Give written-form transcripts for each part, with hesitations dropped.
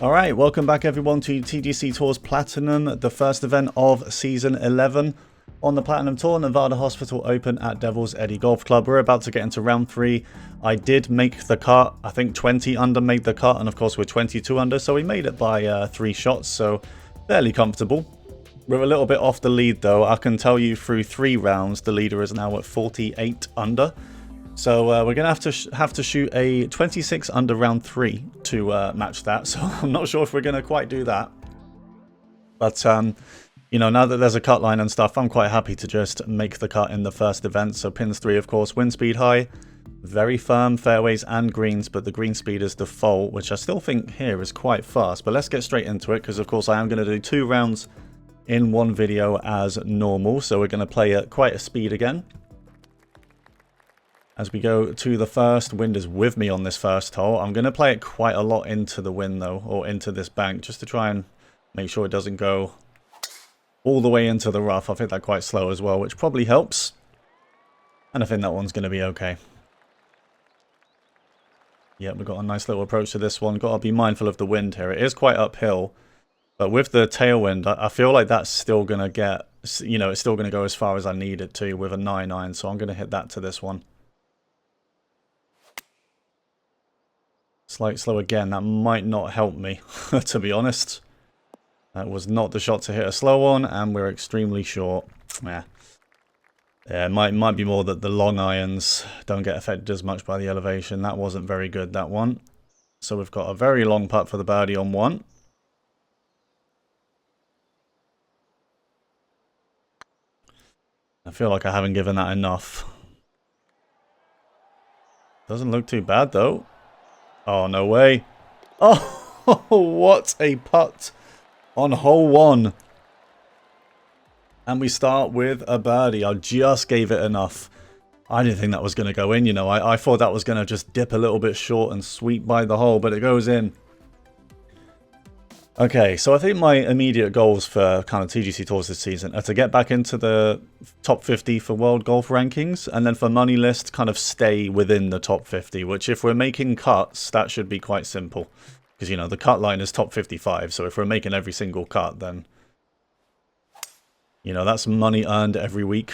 Alright, welcome back everyone to TGC Tours Platinum, the first event of Season 11 on the Platinum Tour, Nevada Hospital Open at Devil's Eddy Golf Club. We're about to get into round 3. I did make the cut. I think 20 under made the cut, and of course we're 22 under, so we made it by 3 shots, so fairly comfortable. We're a little bit off the lead though. I can tell you through 3 rounds the leader is now at 48 under. So we're going to have to shoot a 26 under round 3 to match that. So I'm not sure if we're going to quite do that. But, you know, now that there's a cut line and stuff, I'm quite happy to just make the cut in the first event. So pins 3, of course, wind speed high, very firm fairways and greens, but the green speed is default, which I still think here is quite fast. But let's get straight into it because, of course, I am going to do 2 rounds in one video as normal. So we're going to play at quite a speed again. As we go to the first, wind is with me on this first hole. I'm going to play it quite a lot into the wind though, or into this bank, just to try and make sure it doesn't go all the way into the rough. I've hit that quite slow as well, which probably helps. And I think that one's going to be okay. Yeah, we've got a nice little approach to this one. Got to be mindful of the wind here. It is quite uphill, but with the tailwind, I feel like that's still going to get, you know, it's still going to go as far as I need it to with a 9-iron. So I'm going to hit that to this one. Slight slow again, that might not help me, to be honest. That was not the shot to hit a slow one, and we're extremely short. Yeah, it might be more that the long irons don't get affected as much by the elevation. That wasn't very good, that one. So we've got a very long putt for the birdie on 1. I feel like I haven't given that enough. Doesn't look too bad, though. Oh, no way. Oh, what a putt on hole 1. And we start with a birdie. I just gave it enough. I didn't think that was going to go in, you know. I thought that was going to just dip a little bit short and sweep by the hole, but it goes in. Okay, so I think my immediate goals for kind of TGC Tours this season are to get back into the top 50 for world golf rankings, and then for money list, kind of stay within the top 50, which if we're making cuts, that should be quite simple. Because, you know, the cut line is top 55, so if we're making every single cut, then, you know, that's money earned every week.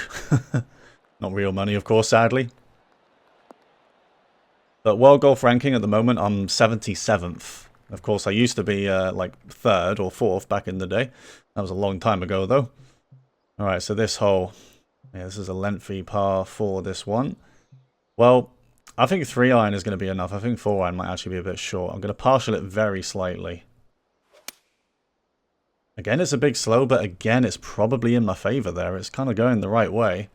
Not real money, of course, sadly. But world golf ranking at the moment, I'm 77th. Of course, I used to be like 3rd or 4th back in the day. That was a long time ago, though. Alright, so this hole. Yeah, this is a lengthy par for this one. Well, I think 3-iron is going to be enough. I think 4-iron might actually be a bit short. I'm going to partial it very slightly. Again, it's a big slow, but again, it's probably in my favour there. It's kind of going the right way.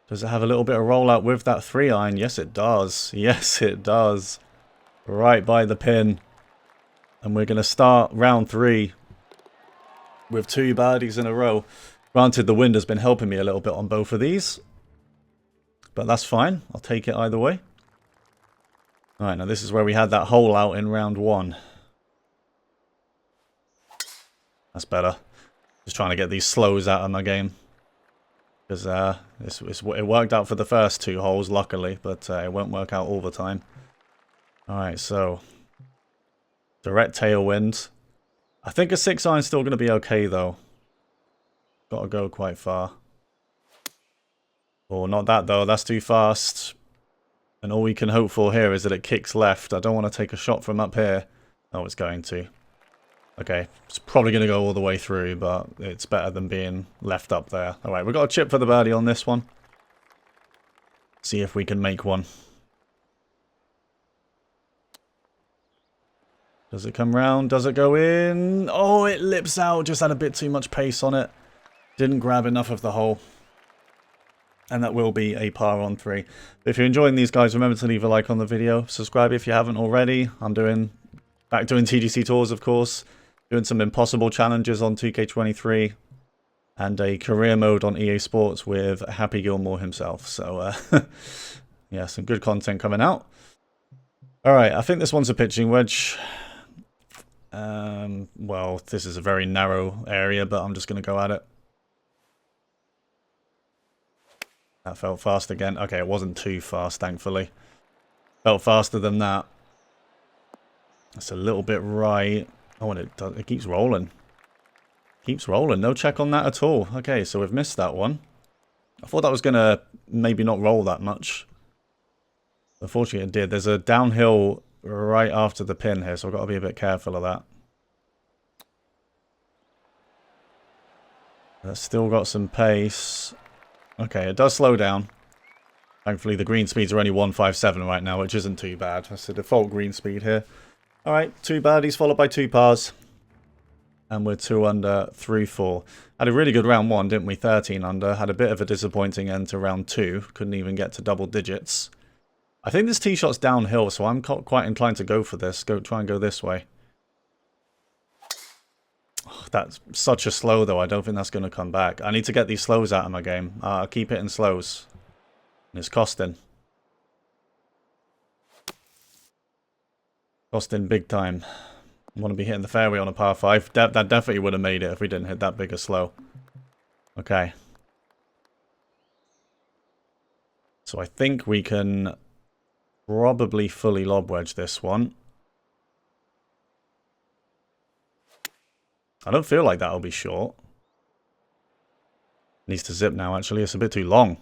Does it have a little bit of rollout with that 3-iron? Yes, it does. Yes, it does. Right by the pin. And we're going to start round 3 with 2 birdies in a row. Granted, the wind has been helping me a little bit on both of these. But that's fine. I'll take it either way. Alright, now this is where we had that hole out in round 1. That's better. Just trying to get these slows out of my game. Because it worked out for the first 2 holes, luckily. But it won't work out all the time. Alright, so direct tailwind. I think a 6-iron is still going to be okay, though. Got to go quite far. Oh, not that, though. That's too fast. And all we can hope for here is that it kicks left. I don't want to take a shot from up here. Oh, it's going to. Okay, it's probably going to go all the way through, but it's better than being left up there. Alright, we've got a chip for the birdie on this one. See if we can make one. Does it come round? Does it go in? Oh, it lips out. Just had a bit too much pace on it. Didn't grab enough of the hole. And that will be a par on 3. If you're enjoying these guys, remember to leave a like on the video. Subscribe if you haven't already. I'm back doing TGC Tours, of course. Doing some impossible challenges on 2K23. And a career mode on EA Sports with Happy Gilmore himself. So, yeah, some good content coming out. Alright, I think this one's a pitching wedge. Well, this is a very narrow area, but I'm just going to go at it. That felt fast again. Okay, it wasn't too fast, thankfully. Felt faster than that. That's a little bit right. Oh, and it keeps rolling. Keeps rolling. No check on that at all. Okay, so we've missed that one. I thought that was going to maybe not roll that much. Unfortunately, it did. There's a downhill right after the pin here, so I've got to be a bit careful of that. That's still got some pace. Okay, it does slow down. Thankfully, the green speeds are only 157 right now, which isn't too bad. That's the default green speed here. Alright, 2 birdies followed by 2 pars. And we're 2 under, 3-4. Had a really good round 1, didn't we? 13 under. Had a bit of a disappointing end to round 2. Couldn't even get to double digits. I think this tee shot's downhill, so I'm quite inclined to go for this. Try and go this way. Oh, that's such a slow, though. I don't think that's going to come back. I need to get these slows out of my game. I'll keep hitting slows. And it's costing. Costing big time. I want to be hitting the fairway on a par 5. That definitely would have made it if we didn't hit that big a slow. Okay. So I think we can probably fully lob wedge this one. I don't feel like that'll be short. Needs to zip now, actually. It's a bit too long.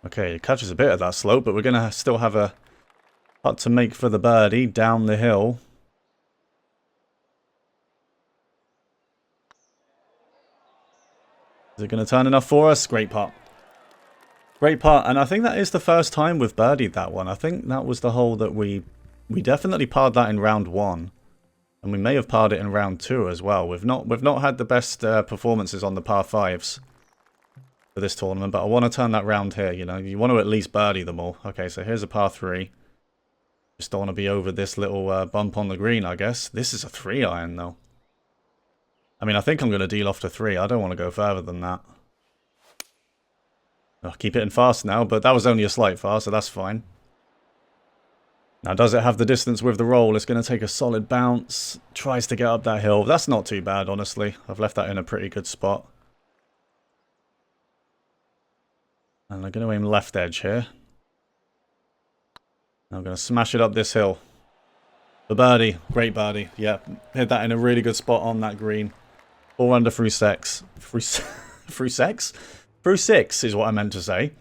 Okay, it catches a bit of that slope, but we're going to still have a putt to make for the birdie down the hill. Is it going to turn enough for us? Great putt. Great putt. And I think that is the first time we've birdied that one. I think that was the hole that we definitely parred that in round 1. And we may have parred it in round 2 as well. We've not had the best performances on the par 5s for this tournament. But I want to turn that round here, you know. You want to at least birdie them all. Okay, so here's a par 3. Just don't want to be over this little bump on the green, I guess. This is a 3-iron, though. I mean, I think I'm going to deal off to 3. I don't want to go further than that. I'll keep hitting fast now, but that was only a slight fast, so that's fine. Now, does it have the distance with the roll? It's going to take a solid bounce. Tries to get up that hill. That's not too bad, honestly. I've left that in a pretty good spot. And I'm going to aim left edge here. I'm going to smash it up this hill. The birdie. Great birdie. Yeah, hit that in a really good spot on that green. 4 under through 6. Through 6? Through 6 is what I meant to say.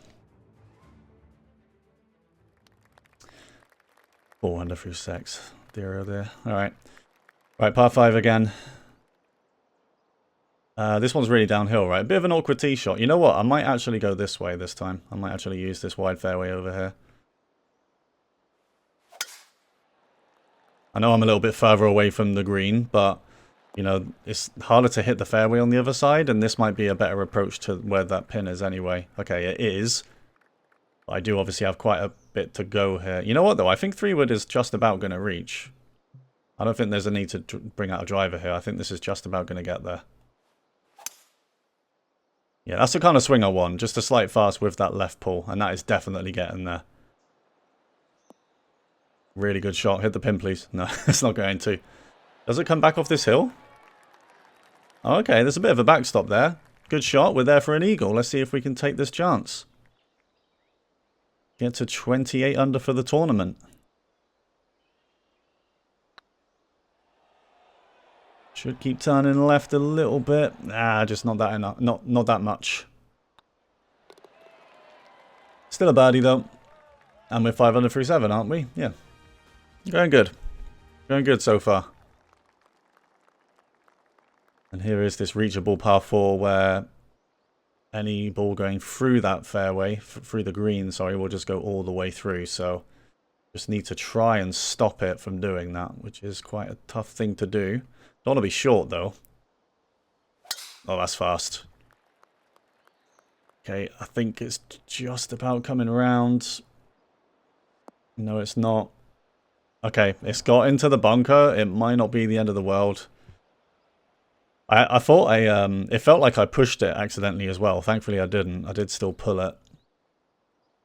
4 under through 6. Dear, oh dear. Alright. Right, par 5 again. This one's really downhill, right? A bit of an awkward tee shot. You know what? I might actually go this way this time. I might actually use this wide fairway over here. I know I'm a little bit further away from the green, but you know, it's harder to hit the fairway on the other side, and this might be a better approach to where that pin is anyway. Okay, it is. But I do obviously have quite a bit to go here. You know what, though? I think 3-wood is just about going to reach. I don't think there's a need to bring out a driver here. I think this is just about going to get there. Yeah, that's the kind of swing I want. Just a slight fast with that left pull, and that is definitely getting there. Really good shot. Hit the pin, please. No, it's not going to. Does it come back off this hill? Oh, okay, there's a bit of a backstop there. Good shot. We're there for an eagle. Let's see if we can take this chance. Get to 28 under for the tournament. Should keep turning left a little bit. Just not that enough. Not that much. Still a birdie though. And we're 5 under through 7, aren't we? Yeah. Going good. Going good so far. And here is this reachable par 4 where any ball going through that fairway, through the green, sorry, will just go all the way through. So just need to try and stop it from doing that, which is quite a tough thing to do. Don't want to be short though. Oh, that's fast. Okay, I think it's just about coming around. No, it's not. Okay, it's got into the bunker. It might not be the end of the world. I thought it felt like I pushed it accidentally as well. Thankfully I didn't. I did still pull it.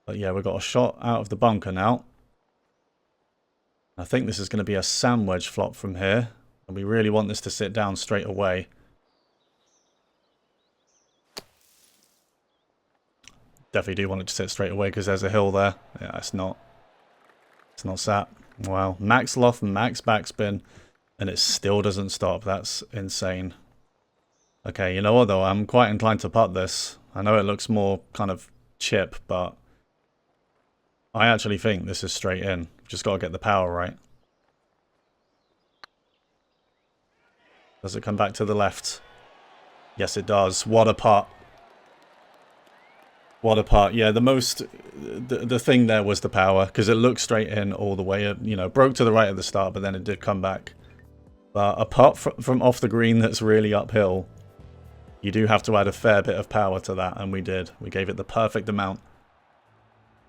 But yeah, we've got a shot out of the bunker now. I think this is going to be a sand wedge flop from here. And we really want this to sit down straight away. Definitely do want it to sit straight away because there's a hill there. Yeah, it's not sat. Wow. Max loft, max backspin, and it still doesn't stop. That's insane. Okay, you know what though? I'm quite inclined to putt this. I know it looks more kind of chip, but I actually think this is straight in. Just got to get the power right. Does it come back to the left? Yes, it does. What a putt. What a putt. Yeah, the thing there was the power, because it looked straight in all the way. It, you know, broke to the right at the start, but then it did come back. But a putt from off the green that's really uphill, you do have to add a fair bit of power to that, and we did. We gave it the perfect amount.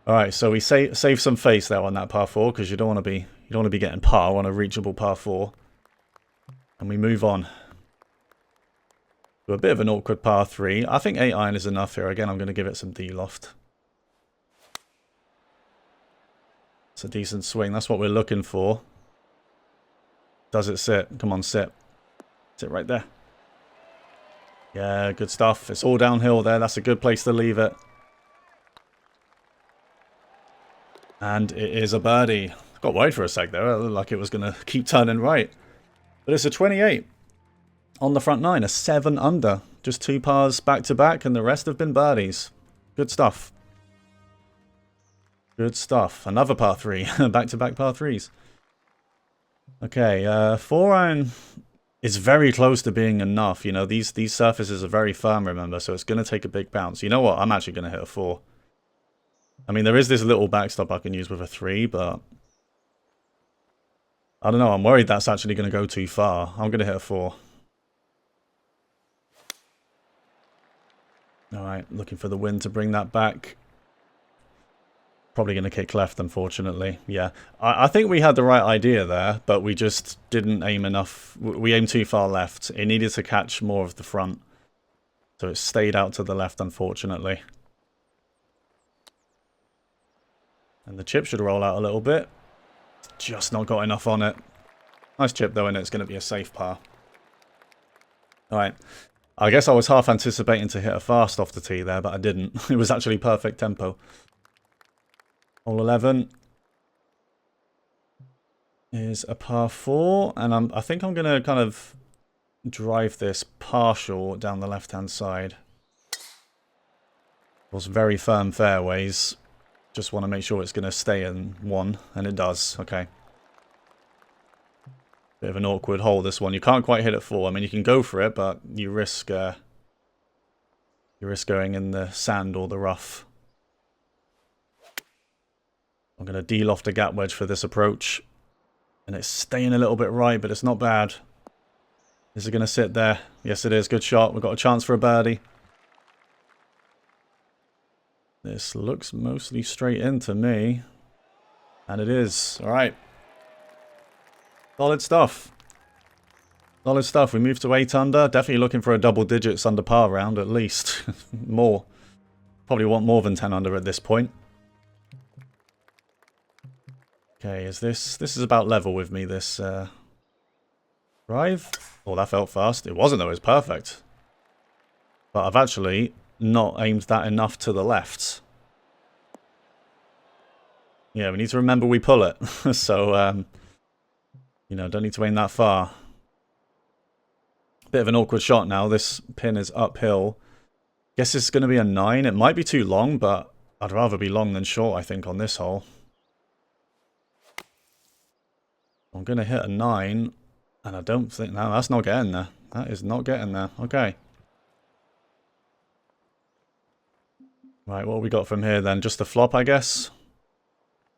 All right, so we save some face there on that par 4, because you don't want to be getting par on a reachable par 4. And we move on to a bit of an awkward par 3. I think 8 iron is enough here. Again, I'm going to give it some D-loft. It's a decent swing. That's what we're looking for. Does it sit? Come on, sit. Sit right there. Yeah, good stuff. It's all downhill there. That's a good place to leave it. And it is a birdie. Got worried for a sec there. It looked like it was going to keep turning right. But it's a 28 on the front 9. A 7 under. Just 2 pars back to back, and the rest have been birdies. Good stuff. Good stuff. Another par 3. Back to back par 3s. Okay, 4 iron is very close to being enough. You know, these surfaces are very firm, remember, so it's going to take a big bounce. You know what? I'm actually going to hit a 4. I mean, there is this little backstop I can use with a 3, but I don't know. I'm worried that's actually going to go too far. I'm going to hit a 4. Alright, looking for the wind to bring that back. Probably going to kick left, unfortunately. Yeah, I think we had the right idea there, but we just didn't aim enough. We aimed too far left. It needed to catch more of the front. So it stayed out to the left, unfortunately. And the chip should roll out a little bit. Just not got enough on it. Nice chip, though, and it's going to be a safe par. Alright. I guess I was half anticipating to hit a fast off the tee there, but I didn't. It was actually perfect tempo. Hole 11 is a par 4, and I think I'm going to kind of drive this partial down the left-hand side. Those very firm fairways. Just want to make sure it's going to stay in 1, and it does. Okay. Bit of an awkward hole, this one. You can't quite hit it 4. I mean, you can go for it, but you risk going in the sand or the rough. I'm going to de-loft a gap wedge for this approach. And it's staying a little bit right, but it's not bad. Is it going to sit there? Yes, it is. Good shot. We've got a chance for a birdie. This looks mostly straight in to me. And it is. All right. Solid stuff. Solid stuff. We moved to 8 under. Definitely looking for a double digits under par round, at least. More. Probably want more than 10 under at this point. Okay, is this is about level with me, this drive? Oh, that felt fast. It wasn't, though. It was perfect. But I've actually not aimed that enough to the left. Yeah, we need to remember we pull it. So, you know, don't need to aim that far. Bit of an awkward shot now. This pin is uphill. Guess it's going to be a 9. It might be too long, but I'd rather be long than short, I think, on this hole. I'm going to hit a 9, and I don't think... No, that's not getting there. That is not getting there. Okay. Right, what have we got from here then? Just a flop, I guess?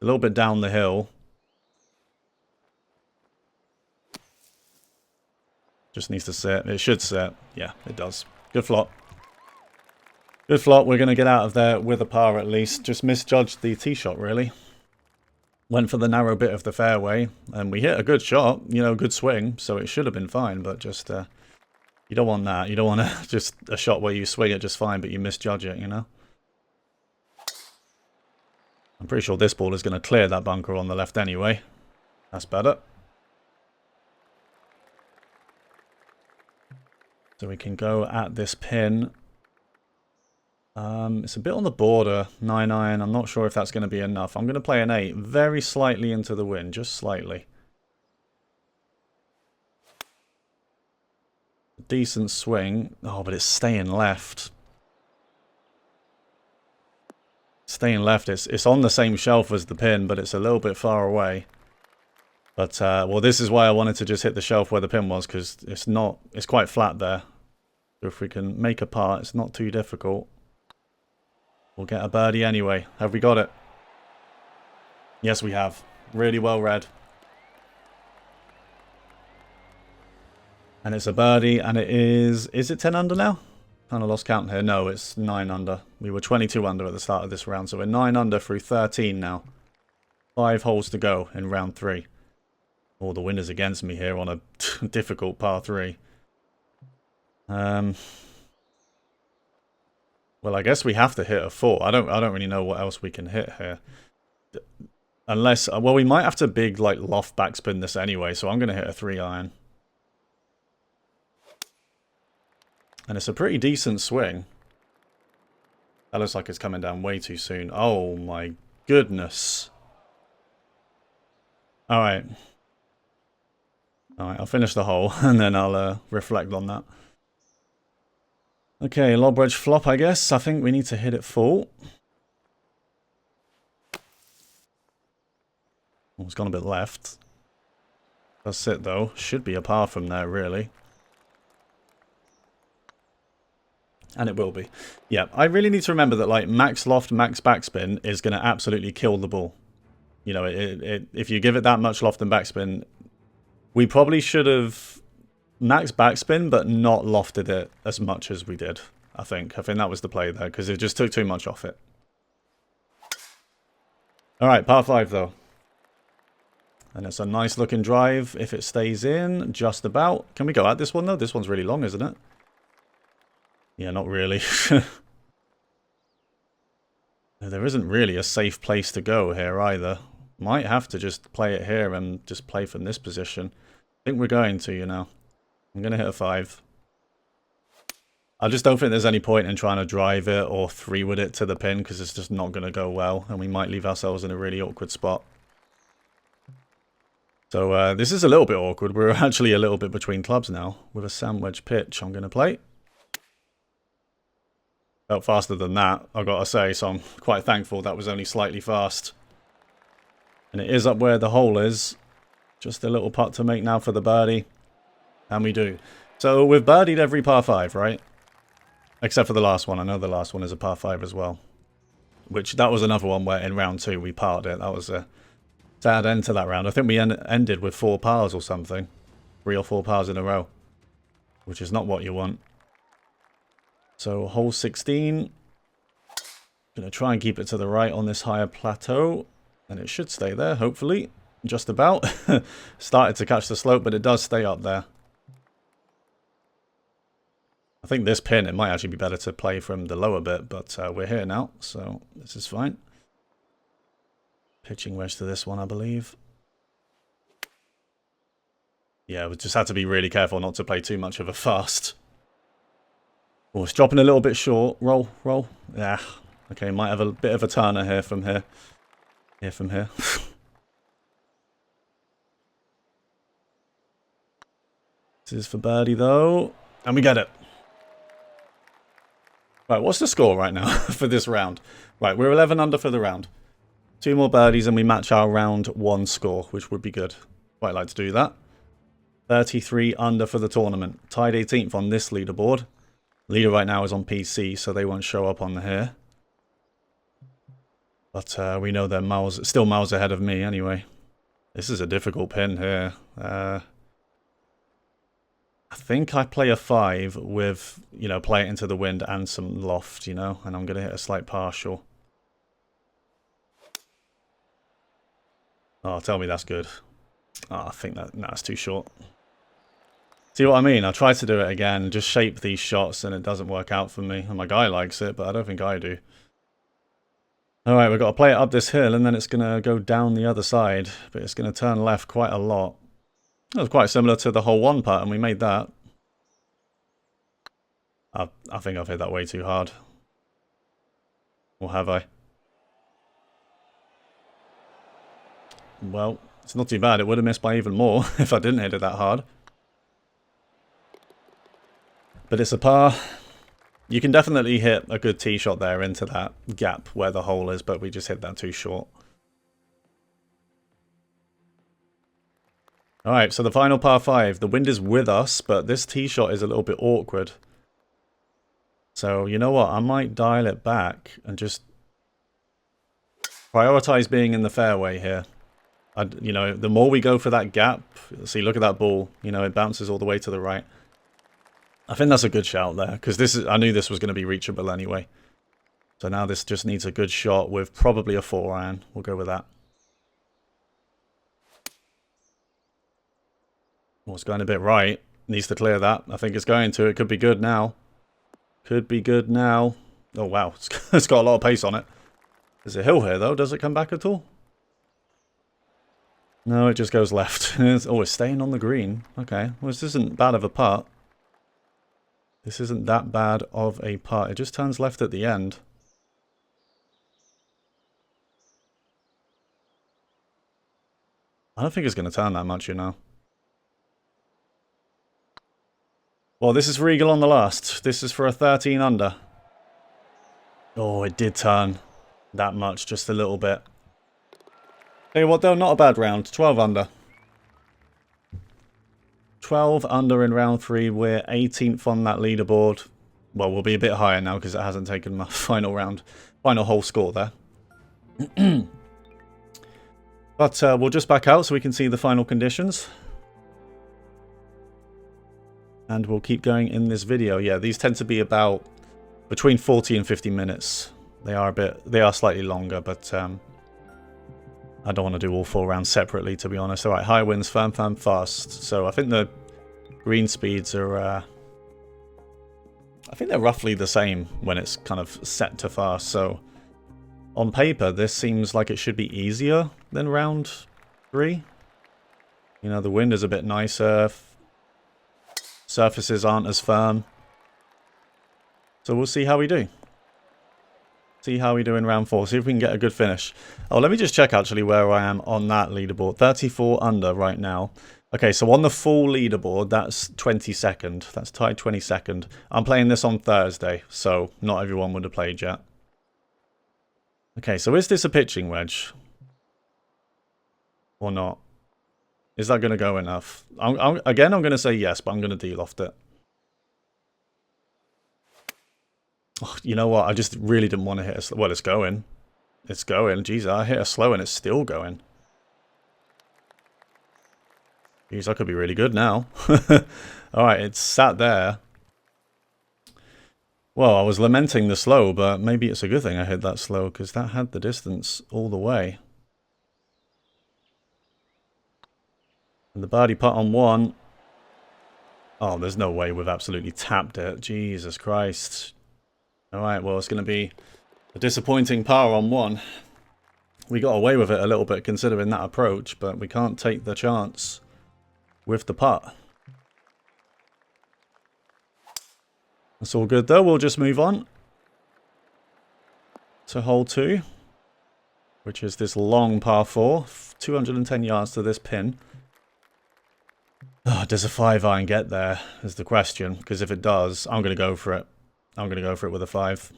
A little bit down the hill. Just needs to sit. It should sit. Yeah, it does. Good flop. Good flop. We're going to get out of there with a par at least. Just misjudged the tee shot, really. Went for the narrow bit of the fairway, and we hit a good shot, you know, good swing, so it should have been fine, but just, you don't want that. You don't want just a shot where you swing it just fine, but you misjudge it, you know? I'm pretty sure this ball is going to clear that bunker on the left anyway. That's better. So we can go at this pin It's a bit on the border. 9-iron. I'm not sure if that's going to be enough. I'm going to play an 8. Very slightly into the wind. Just slightly. Decent swing. Oh, but it's staying left. Staying left. It's on the same shelf as the pin, but it's a little bit far away. But, well, this is why I wanted to just hit the shelf where the pin was, because it's quite flat there. So if we can make a par, it's not too difficult. We'll get a birdie anyway. Have we got it? Yes, we have. Really well read. And it's a birdie, and it is it 10 under now? Kind of lost count here. No, it's 9 under. We were 22 under at the start of this round, so we're 9 under through 13 now. 5 holes to go in round 3. Oh, the wind is against me here on a difficult par 3. Well, I guess we have to hit a 4. I don't really know what else we can hit here. Unless, well, we might have to big, like, loft backspin this anyway, so I'm going to hit a 3-iron. And it's a pretty decent swing. That looks like it's coming down way too soon. Oh, my goodness. Alright. Alright, I'll finish the hole, and then I'll reflect on that. Okay, lob wedge flop, I guess. I think we need to hit it full. Oh, it's gone a bit left. That's it, though. Should be a par from there, really. And it will be. Yeah, I really need to remember that, like, max loft, max backspin is going to absolutely kill the ball. You know, if you give it that much loft and backspin, we probably should have max backspin, but not lofted it as much as we did, I think. I think that was the play there, because it just took too much off it. Alright, par 5, though. And it's a nice looking drive if it stays in, just about. Can we go at this one, though? This one's really long, isn't it? Yeah, not really. There isn't really a safe place to go here either. Might have to just play it here and just play from this position. I think we're going to, you know. I'm going to hit a 5. I just don't think there's any point in trying to drive it or 3-wood it to the pin, because it's just not going to go well, and we might leave ourselves in a really awkward spot. So this is a little bit awkward. We're actually a little bit between clubs now. With a sand wedge pitch, I'm going to play. Felt faster than that, I've got to say, so I'm quite thankful that was only slightly fast. And it is up where the hole is. Just a little putt to make now for the birdie. And we do. So we've birdied every par 5, right? Except for the last one. I know the last one is a par 5 as well. Which, that was another one where in round 2 we parred it. That was a sad end to that round. I think we ended with 4 pars or something. 3 or 4 pars in a row. Which is not what you want. So hole 16. Gonna try and keep it to the right on this higher plateau. And it should stay there, hopefully. Just about. Started to catch the slope, but it does stay up there. I think this pin, it might actually be better to play from the lower bit, but we're here now, so this is fine. Pitching wedge to this one, I believe. Yeah, we just had to be really careful not to play too much of a fast. Oh, it's dropping a little bit short. Roll, roll. Yeah. Okay, might have a bit of a turner here from here. Here from here. This is for birdie, though. And we get it. Right, what's the score right now for this round? Right, we're 11 under for the round. 2 more birdies and we match our round 1 score, which would be good. Quite like to do that. 33 under for the tournament. Tied 18th on this leaderboard. Leader right now is on PC, so they won't show up on here. But we know they're still miles ahead of me anyway. This is a difficult pin here. I think I play a 5 with, you know, play it into the wind and some loft, you know, and I'm going to hit a slight partial. Oh, tell me that's good. Oh, I think that's too short. See what I mean? I try to do it again, just shape these shots, and it doesn't work out for me. And my guy likes it, but I don't think I do. Alright, we've got to play it up this hill, and then it's going to go down the other side. But it's going to turn left quite a lot. That was quite similar to the hole 1 putt, and we made that. I think I've hit that way too hard. Or have I? Well, it's not too bad. It would have missed by even more if I didn't hit it that hard. But it's a par. You can definitely hit a good tee shot there into that gap where the hole is, but we just hit that too short. Alright, so the final par 5. The wind is with us, but this tee shot is a little bit awkward. So, you know what? I might dial it back and just prioritize being in the fairway here. You know, the more we go for that gap, see, look at that ball. You know, it bounces all the way to the right. I think that's a good shout there, because I knew this was going to be reachable anyway. So now this just needs a good shot with probably a 4-iron. We'll go with that. Well, it's going a bit right. Needs to clear that. I think it's going to. It could be good now. Could be good now. Oh, wow. It's got a lot of pace on it. There's a hill here, though. Does it come back at all? No, it just goes left. Oh, it's staying on the green. Okay. Well, this isn't bad of a putt. This isn't that bad of a putt. It just turns left at the end. I don't think it's going to turn that much, you know. Well, this is Regal on the last. This is for a 13 under. Oh, it did turn that much, just a little bit. Tell you what, though, not a bad round. 12 under. 12 under in round 3. We're 18th on that leaderboard. Well, we'll be a bit higher now because it hasn't taken my final hole score there. But we'll just back out so we can see the final conditions. And we'll keep going in this video. Yeah, these tend to be about between 40 and 50 minutes. They are slightly longer, but I don't want to do all 4 rounds separately, to be honest. Alright, high winds, firm, fast. So I think the green speeds are... I think they're roughly the same when it's kind of set to fast. So on paper, this seems like it should be easier than round 3. You know, the wind is a bit nicer. Surfaces aren't as firm. So we'll see how we do. See how we do in round 4. See if we can get a good finish. Oh, let me just check actually where I am on that leaderboard. 34 under right now. Okay, so on the full leaderboard, that's 22nd. That's tied 22nd. I'm playing this on Thursday, so not everyone would have played yet. Okay, so is this a pitching wedge? Or not? Is that going to go enough? Again, I'm going to say yes, but I'm going to de-loft it. Oh, you know what? I just really didn't want to hit a... Well, it's going. It's going. Jeez, I hit a slow and it's still going. Jeez, I could be really good now. Alright, it's sat there. Well, I was lamenting the slow, but maybe it's a good thing I hit that slow, because that had the distance all the way. And the birdie putt on 1. Oh, there's no way we've absolutely tapped it. Jesus Christ. Alright, well, it's going to be a disappointing par on 1. We got away with it a little bit considering that approach, but we can't take the chance with the putt. That's all good though. We'll just move on to hole 2, which is this long par 4. 210 yards to this pin. Oh, does a 5-iron get there is the question, because if it does, I'm going to go for it. I'm going to go for it with a 5.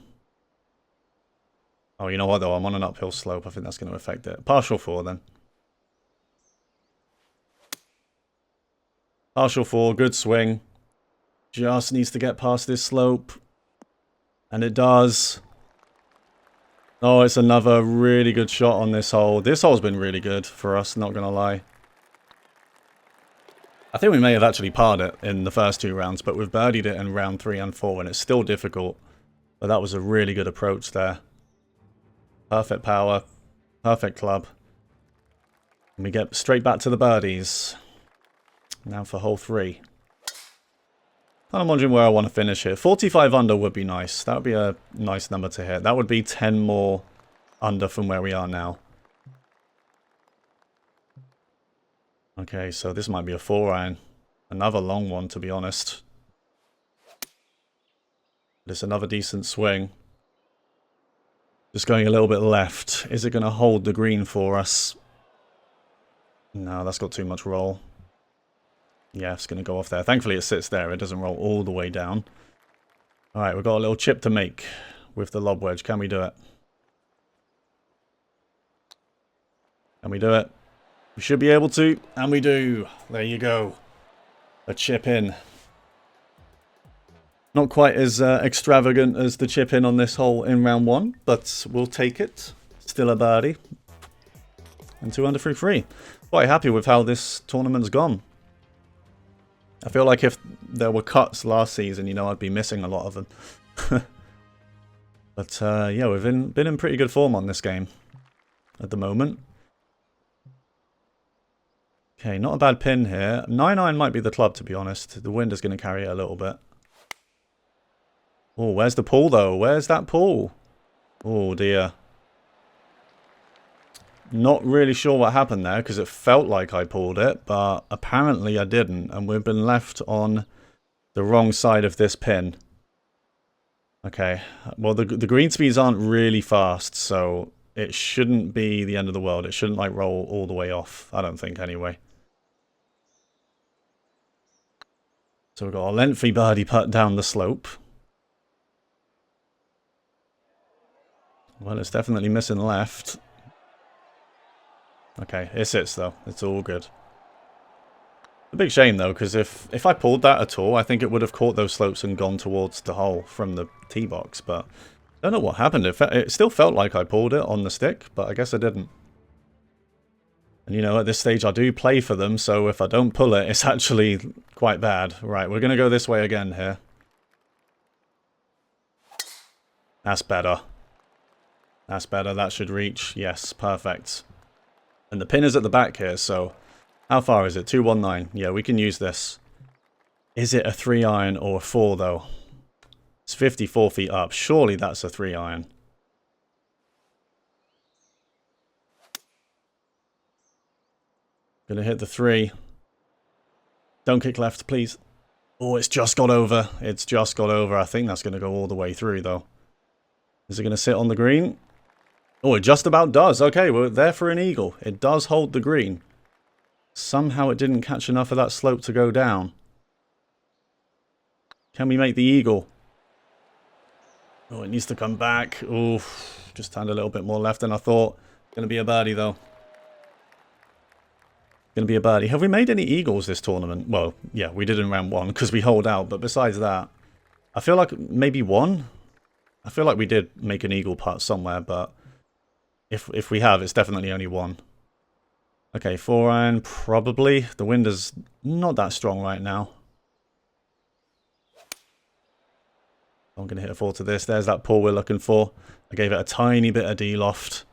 Oh, you know what though? I'm on an uphill slope. I think that's going to affect it. Partial 4 then. Partial 4, good swing. Just needs to get past this slope. And it does. Oh, it's another really good shot on this hole. This hole's been really good for us, not going to lie. I think we may have actually parred it in the first 2 rounds, but we've birdied it in round 3 and 4, and it's still difficult. But that was a really good approach there. Perfect power, perfect club. And we get straight back to the birdies. Now for hole 3. I'm wondering where I want to finish here. 45 under would be nice. That would be a nice number to hit. That would be 10 more under from where we are now. Okay, so this might be a 4-iron. Another long one, to be honest. It's another decent swing. Just going a little bit left. Is it going to hold the green for us? No, that's got too much roll. Yeah, it's going to go off there. Thankfully, it sits there. It doesn't roll all the way down. All right, we've got a little chip to make with the lob wedge. Can we do it? Can we do it? We should be able to, and we do. There you go. A chip in. Not quite as extravagant as the chip in on this hole in round 1, but we'll take it. Still a birdie. And 2 under through 3. Quite happy with how this tournament's gone. I feel like if there were cuts last season, you know, I'd be missing a lot of them. But yeah, we've been in pretty good form on this game at the moment. Okay, not a bad pin here. 9-iron might be the club, to be honest. The wind is going to carry it a little bit. Oh, where's the pull, though? Where's that pull? Oh, dear. Not really sure what happened there, because it felt like I pulled it, but apparently I didn't, and we've been left on the wrong side of this pin. Okay, well, the green speeds aren't really fast, so it shouldn't be the end of the world. It shouldn't, like, roll all the way off, I don't think, anyway. So we've got a lengthy birdie putt down the slope. Well, it's definitely missing left. Okay, it sits though. It's all good. A big shame though, because if I pulled that at all, I think it would have caught those slopes and gone towards the hole from the tee box. But I don't know what happened. It still felt like I pulled it on the stick, but I guess I didn't. And you know, at this stage I do play for them, so if I don't pull it, it's actually quite bad. Right, we're going to go this way again here. That's better. That's better. That should reach. Yes, perfect. And the pin is at the back here, so how far is it? 219. Yeah, we can use this. Is it a 3-iron or a 4, though? It's 54 feet up. Surely that's a 3-iron. Gonna hit the 3. Don't kick left, please. Oh, it's just got over. It's just got over. I think that's going to go all the way through, though. Is it going to sit on the green? Oh, it just about does. Okay, we're there for an eagle. It does hold the green. Somehow it didn't catch enough of that slope to go down. Can we make the eagle? Oh, it needs to come back. Oof, just turned a little bit more left than I thought. Gonna be a birdie, though. Gonna be a birdie. Have we made any eagles this tournament? Well, yeah, we did in round 1 because we hold out. But besides that, I feel like maybe 1. I feel like we did make an eagle putt somewhere, but if we have, it's definitely only 1. Okay, 4-iron, probably. The wind is not that strong right now. I'm going to hit a 4 to this. There's that pull we're looking for. I gave it a tiny bit of D-loft.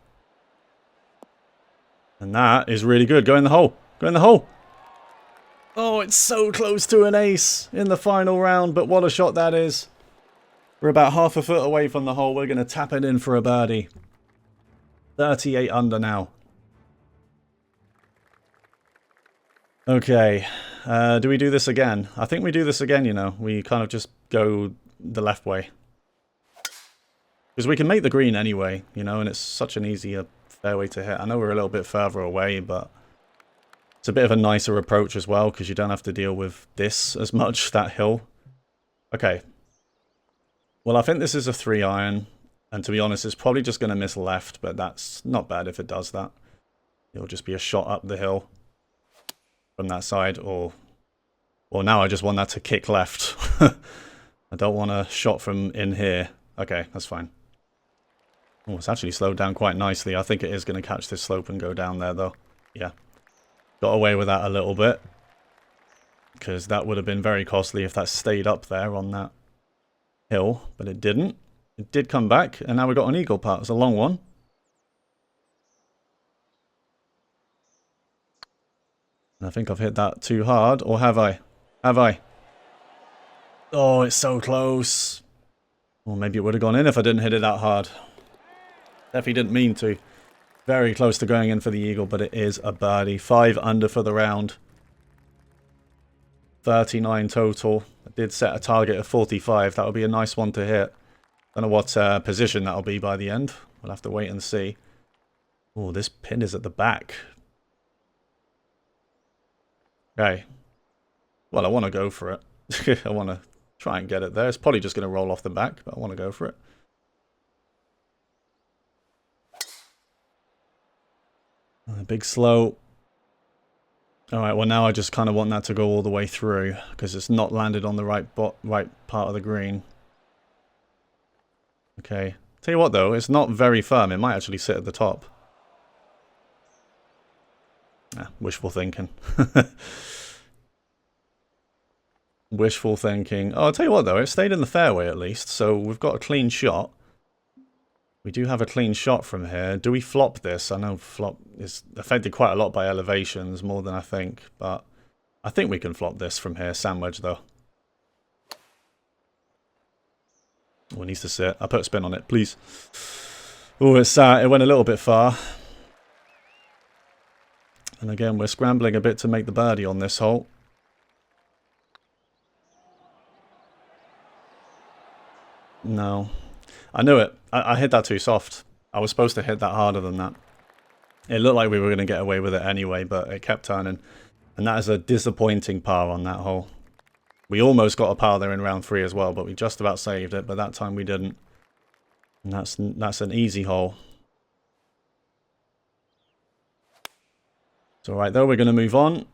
And that is really good. Go in the hole. Go in the hole. Oh, it's so close to an ace in the final round, but what a shot that is. We're about half a foot away from the hole. We're going to tap it in for a birdie. 38 under now. Okay. Do we do this again? I think we do this again, you know. We kind of just go the left way. Because we can make the green anyway, you know, and it's such an easier fairway to hit. I know we're a little bit further away, but it's a bit of a nicer approach as well, because you don't have to deal with this as much, that hill. Okay. Well, I think this is a 3-iron. And to be honest, it's probably just going to miss left, but that's not bad if it does that. It'll just be a shot up the hill from that side, or now I just want that to kick left. I don't want a shot from in here. Okay, that's fine. Oh, it's actually slowed down quite nicely. I think it is going to catch this slope and go down there, though. Yeah. Got away with that a little bit, because that would have been very costly if that stayed up there on that hill, but it didn't. It did come back, and now we've got an eagle putt. It's a long one. And I think I've hit that too hard, or have I? Have I? Oh, it's so close. Or maybe it would have gone in if I didn't hit it that hard. Definitely didn't mean to. Very close to going in for the eagle, but it is a birdie. 5 under for the round. 39 total. I did set a target of 45. That would be a nice one to hit. Don't know what position that'll be by the end. We'll have to wait and see. Oh, this pin is at the back. Okay. Well, I want to go for it. I want to try and get it there. It's probably just going to roll off the back, but I want to go for it. Big slow. Alright, well now I just kind of want that to go all the way through, because it's not landed on the right part of the green. Okay. Tell you what though, it's not very firm. It might actually sit at the top. Wishful thinking. Wishful thinking. Oh, I'll tell you what though, it stayed in the fairway at least, so we've got a clean shot. We do have a clean shot from here. Do we flop this? I know flop is affected quite a lot by elevations, more than I think. But I think we can flop this from here. Sandwich, though. Oh, it needs to sit. I put a spin on it, please. Oh, it went a little bit far. And again, we're scrambling a bit to make the birdie on this hole. No. I knew it. I hit that too soft. I was supposed to hit that harder than that. It looked like we were going to get away with it anyway, but it kept turning. And that is a disappointing par on that hole. We almost got a par there in round 3 as well, but we just about saved it, but that time we didn't. And that's an easy hole. It's alright though, we're going to move on.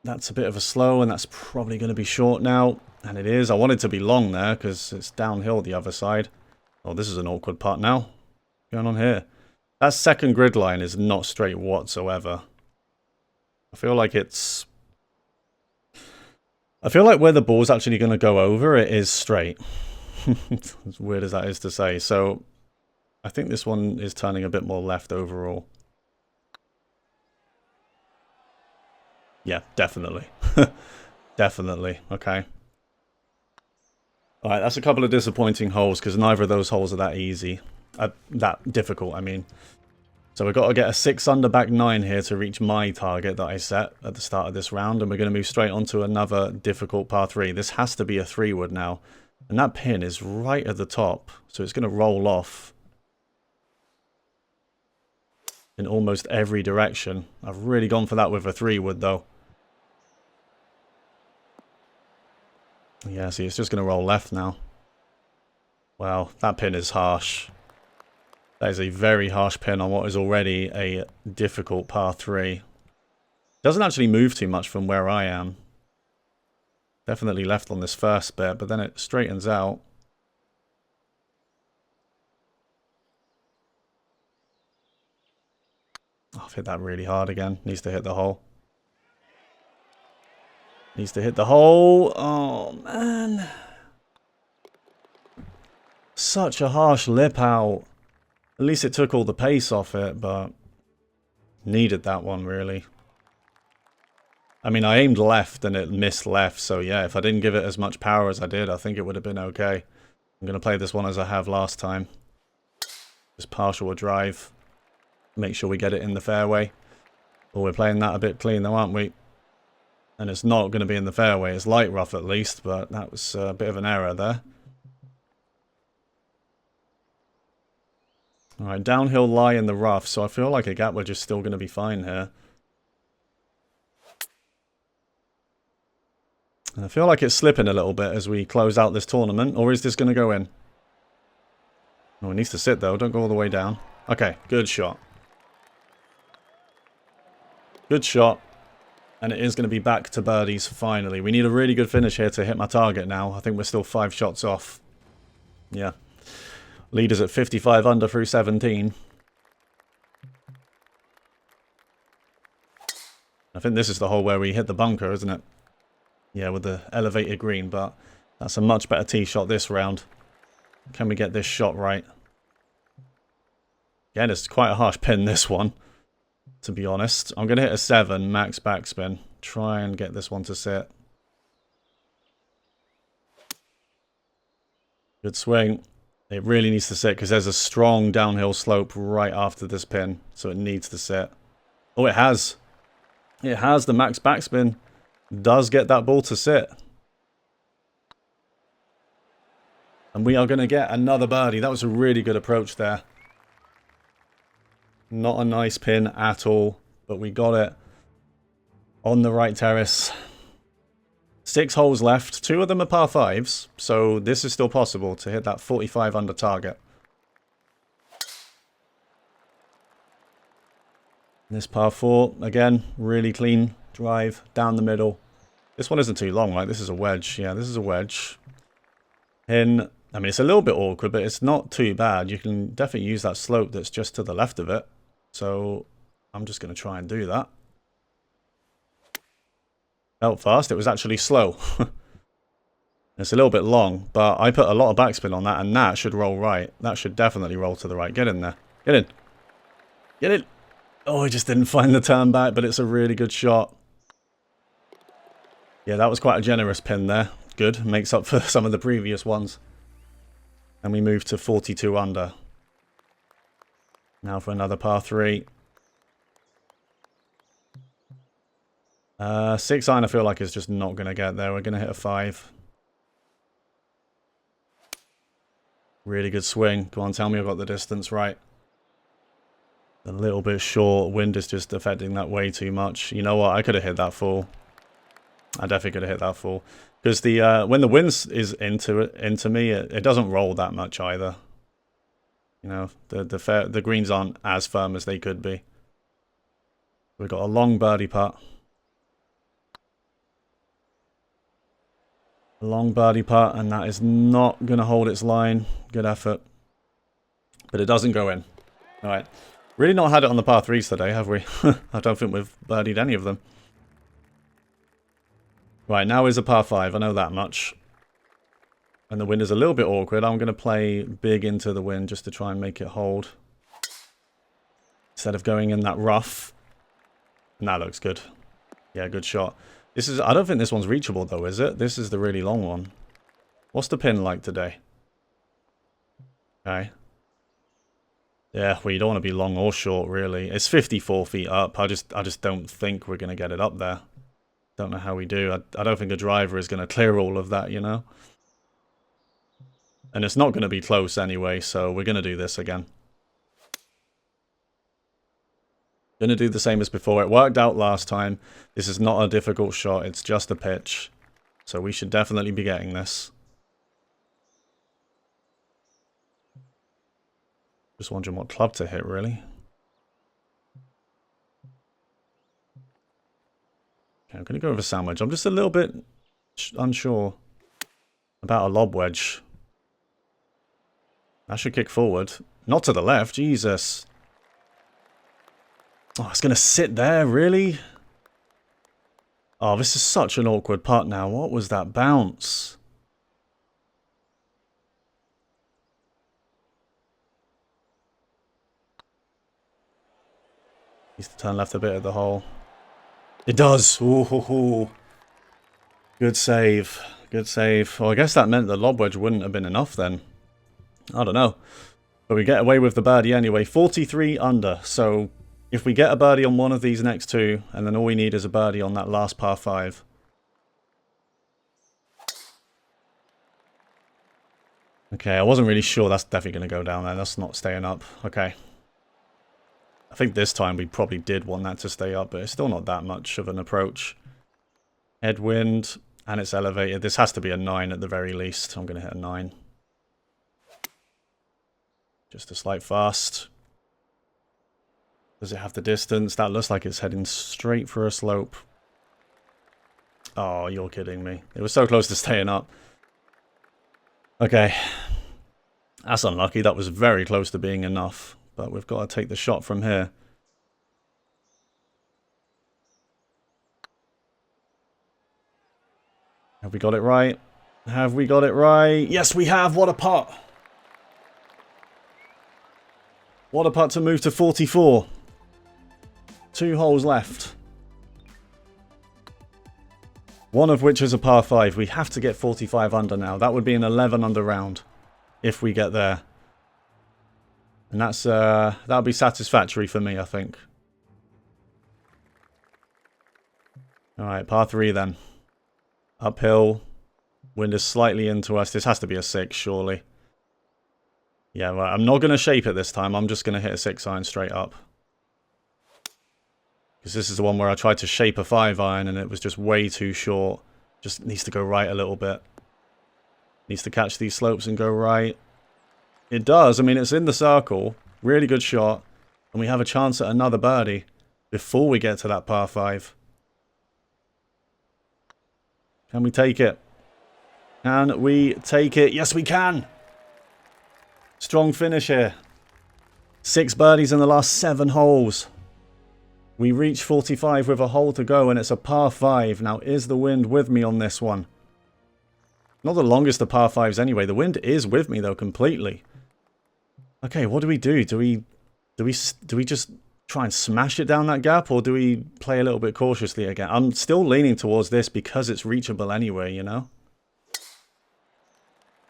That's a bit of a slow, and that's probably going to be short now. And it is. I wanted to be long there, because it's downhill the other side. Oh, this is an awkward part now. What's going on here? That second grid line is not straight whatsoever. I feel like it's... I feel like where the ball's actually going to go over, it is straight. As weird as that is to say. So, I think this one is turning a bit more left overall. Yeah, definitely. Definitely. Okay. Alright, that's a couple of disappointing holes, because neither of those holes are that easy. That difficult, I mean. So we've got to get a 6 under back 9 here to reach my target that I set at the start of this round. And we're going to move straight on to another difficult par 3. This has to be a 3-wood now. And that pin is right at the top. So it's going to roll off in almost every direction. I've really gone for that with a 3-wood though. Yeah, see, it's just going to roll left now. Wow, that pin is harsh. That is a very harsh pin on what is already a difficult par 3. Doesn't actually move too much from where I am. Definitely left on this first bit, but then it straightens out. Oh, I've hit that really hard again. Needs to hit the hole. Needs to hit the hole. Oh, man. Such a harsh lip out. At least it took all the pace off it, but needed that one, really. I mean, I aimed left and it missed left, so yeah, if I didn't give it as much power as I did, I think it would have been okay. I'm going to play this one as I have last time. Just partial a drive. Make sure we get it in the fairway. Oh, we're playing that a bit clean though, aren't we? And it's not going to be in the fairway. It's light rough at least, but that was a bit of an error there. Alright, downhill lie in the rough, so I feel like a gap wedge is still going to be fine here. And I feel like it's slipping a little bit as we close out this tournament, or is this going to go in? Oh, it needs to sit though, don't go all the way down. Okay, good shot. Good shot. And it is going to be back to birdies finally. We need a really good finish here to hit my target now. I think we're still 5 shots off. Yeah. Leaders at 55 under through 17. I think this is the hole where we hit the bunker, isn't it? Yeah, with the elevated green, but that's a much better tee shot this round. Can we get this shot right? Again, it's quite a harsh pin, this one, to be honest. I'm going to hit a 7, max backspin. Try and get this one to sit. Good swing. It really needs to sit because there's a strong downhill slope right after this pin, so it needs to sit. Oh, it has. It has. The max backspin does get that ball to sit. And we are going to get another birdie. That was a really good approach there. Not a nice pin at all, but we got it on the right terrace. 6 holes left. 2 of them are par 5s, so this is still possible to hit that 45 under target. This par 4, again, really clean drive down the middle. This one isn't too long, right? This is a wedge. Yeah, this is a wedge. In, I mean, it's a little bit awkward, but it's not too bad. You can definitely use that slope that's just to the left of it. So I'm just going to try and do that. Felt fast. It was actually slow. It's a little bit long, but I put a lot of backspin on that, and that should roll right. That should definitely roll to the right. Get in there. Get in. Get in. Oh, I just didn't find the turn back, but it's a really good shot. Yeah, that was quite a generous pin there. Good. Makes up for some of the previous ones. And we move to 42 under. Now for another par 3. 6 iron I feel like is just not going to get there. We're going to hit a 5. Really good swing. Come on, tell me I've got the distance right. A little bit short. Wind is just affecting that way too much. You know what? I could have hit that full. I definitely could have hit that full. Because the when the wind is into me, it doesn't roll that much either. You know, the greens aren't as firm as they could be. We've got a long birdie putt. A long birdie putt, and that is not going to hold its line. Good effort. But it doesn't go in. All right. Really not had it on the par 3s today, have we? I don't think we've birdied any of them. Right, now is a par 5. I know that much. And the wind is a little bit awkward. I'm going to play big into the wind just to try and make it hold. Instead of going in that rough. And that looks good. Yeah, good shot. This is, I don't think this one's reachable though, is it? This is the really long one. What's the pin like today? Okay. Yeah, well, you don't want to be long or short, really. It's 54 feet up. I just don't think we're going to get it up there. Don't know how we do. I don't think a driver is going to clear all of that, you know? And it's not going to be close anyway, so we're going to do this again. Going to do the same as before. It worked out last time. This is not a difficult shot. It's just a pitch. So we should definitely be getting this. Just wondering what club to hit, really. Okay, I'm going to go with a sandwich. I'm just a little bit unsure about a lob wedge. That should kick forward. Not to the left. Jesus. Oh, it's going to sit there, really? Oh, this is such an awkward putt now. What was that bounce? Needs to turn left a bit at the hole. It does. Ooh. Good save. Good save. Well, I guess that meant the lob wedge wouldn't have been enough then. I don't know. But we get away with the birdie anyway. 43 under. So if we get a birdie on one of these next 2, and then all we need is a birdie on that last par 5. Okay, I wasn't really sure. That's definitely going to go down there. That's not staying up. Okay. I think this time we probably did want that to stay up, but it's still not that much of an approach. Headwind, and it's elevated. This has to be a 9 at the very least. I'm going to hit a 9. Just a slight fast. Does it have the distance? That looks like it's heading straight for a slope. Oh, you're kidding me. It was so close to staying up. Okay. That's unlucky. That was very close to being enough. But we've got to take the shot from here. Have we got it right? Have we got it right? Yes, we have. What a putt. What a putt to move to 44. 2 holes left. One of which is a par 5. We have to get 45 under now. That would be an 11 under round if we get there. And that's that'll be satisfactory for me, I think. Alright, par 3 then. Uphill. Wind is slightly into us. This has to be a 6, surely. Yeah, well, I'm not going to shape it this time. I'm just going to hit a 6 iron straight up. Because this is the one where I tried to shape a 5-iron and it was just way too short. Just needs to go right a little bit. Needs to catch these slopes and go right. It does. I mean, it's in the circle. Really good shot. And we have a chance at another birdie before we get to that par 5. Can we take it? Can we take it? Yes, we can. Strong finish here. 6 birdies in the last 7 holes. We reach 45 with a hole to go, and it's a par 5. Now, is the wind with me on this one? Not the longest of par 5s anyway. The wind is with me, though, completely. Okay, what do we do? Do we just try and smash it down that gap, or do we play a little bit cautiously again? I'm still leaning towards this because it's reachable anyway, you know?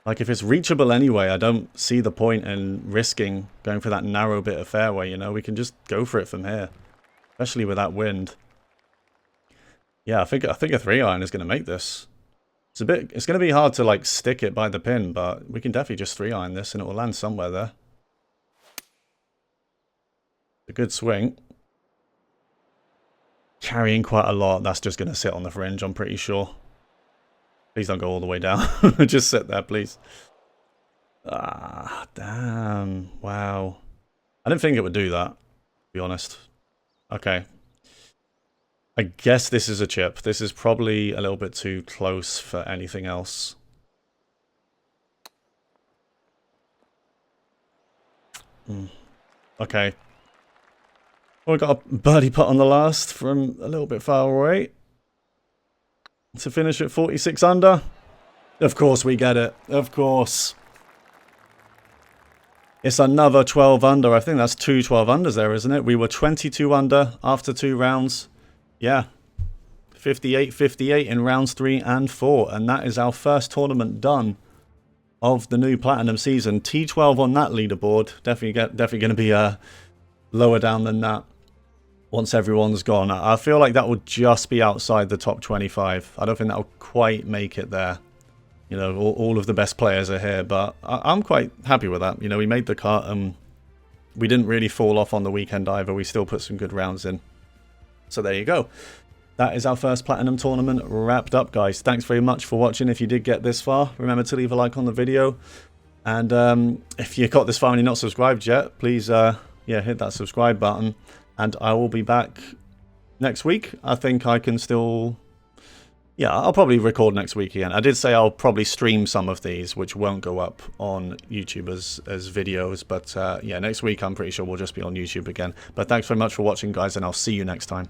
Like, if it's reachable anyway, I don't see the point in risking going for that narrow bit of fairway, you know? We can just go for it from here. Especially with that wind. Yeah, I think a 3-iron is going to make this. It's going to be hard to, like, stick it by the pin, but we can definitely just 3-iron this and it will land somewhere there. A good swing. Carrying quite a lot. That's just going to sit on the fringe, I'm pretty sure. Please don't go all the way down. Just sit there, please. Ah, damn. Wow. I didn't think it would do that, to be honest. Okay. I guess this is a chip. This is probably a little bit too close for anything else. Okay. Well, we got a birdie putt on the last from a little bit far away. To finish at 46 under. Of course we get it. Of course. It's another 12 under. I think that's 2 12 unders there, isn't it? We were 22 under after 2 rounds. Yeah. 58-58 in rounds 3 and 4. And that is our first tournament done of the new Platinum season. T12 on that leaderboard. Definitely going to be lower down than that once everyone's gone. I feel like that will just be outside the top 25. I don't think that will quite make it there. You know, all of the best players are here, but I'm quite happy with that. You know, we made the cut and we didn't really fall off on the weekend either. We still put some good rounds in. So there you go. That is our first Platinum tournament wrapped up, guys. Thanks very much for watching. If you did get this far, remember to leave a like on the video. And if you got this far and you're not subscribed yet, please yeah, hit that subscribe button. And I will be back next week. I think I can still... Yeah, I'll probably record next week again. I did say I'll probably stream some of these, which won't go up on YouTube as videos. But yeah, next week I'm pretty sure we'll just be on YouTube again. But thanks very much for watching, guys, and I'll see you next time.